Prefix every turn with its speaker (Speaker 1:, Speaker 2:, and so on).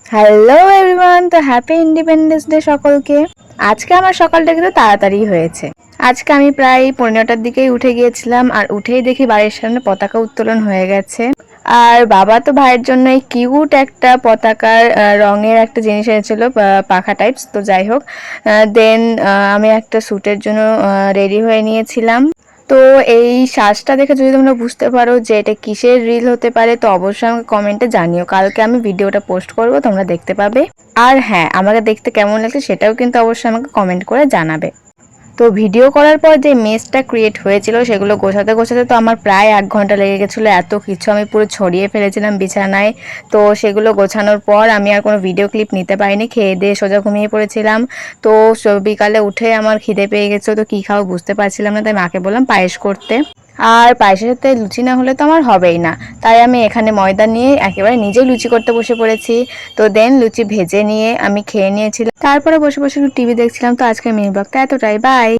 Speaker 1: Hello everyone, তো happy independence day সকলকে। আজকে আমার সকালটা কিন্তু তাড়াতাড়ি হয়েছে। আজকে আমি প্রায় 9:30টার দিকেই উঠে গিয়েছিলাম, আর উঠেই দেখি বাড়ির সামনে পতাকা উত্তোলন হয়ে গেছে। আর বাবা তো ভাইয়ের জন্য এই কিউট একটা পতাকার রঙের একটা জিনিস এনেছিল, পাখা টাইপস। তো যাই হোক, দেন আমি একটা শ্যুটের জন্য রেডি হয়ে নিয়েছিলাম। তো এই সাজটা দেখে যদি তোমরা বুঝতে পারো যে এটা কিসের রিল হতে পারে, তো অবশ্যই আমাকে কমেন্টে জানিও। কালকে আমি ভিডিওটা পোস্ট করব, তোমরা দেখতে পাবে। আর হ্যাঁ, আমাকে দেখতে কেমন লাগছে সেটাও কিন্তু অবশ্যই আমাকে কমেন্ট করে জানাবে। তো ভিডিও করার পর যে মেসটা ক্রিয়েট হয়েছিল সেগুলো গোছাতে গোছাতে তো আমার প্রায় 1 ঘন্টা লেগে গেছিলো। এত কিছু আমি পুরো ছড়িয়ে ফেলেছিলাম বিছানায়। তো সেগুলো গোছানোর পর আমি আর কোনো ভিডিও ক্লিপ নিতে পারিনি, খেয়ে দিয়ে সোজা ঘুমিয়ে পড়েছিলাম। তো বিকালে উঠে আমার খিদে পেয়ে গেছিলো, তো কী খাবো বুঝতে পারছিলাম না, তাই মাকে বললাম পায়েস করতে। আর পায়েসের সাথে লুচি না হলে তো আমার হবেই না, তাই আমি এখানে ময়দা নিয়ে একেবারে নিজেই লুচি করতে বসে পড়েছি। তো দেন লুচি ভেজে নিয়ে আমি খেয়ে নিয়েছিলাম, তারপরে বসে বসে একটু টিভি দেখছিলাম। তো আজকের মিনি ব্লগটা এতটাই, বাই।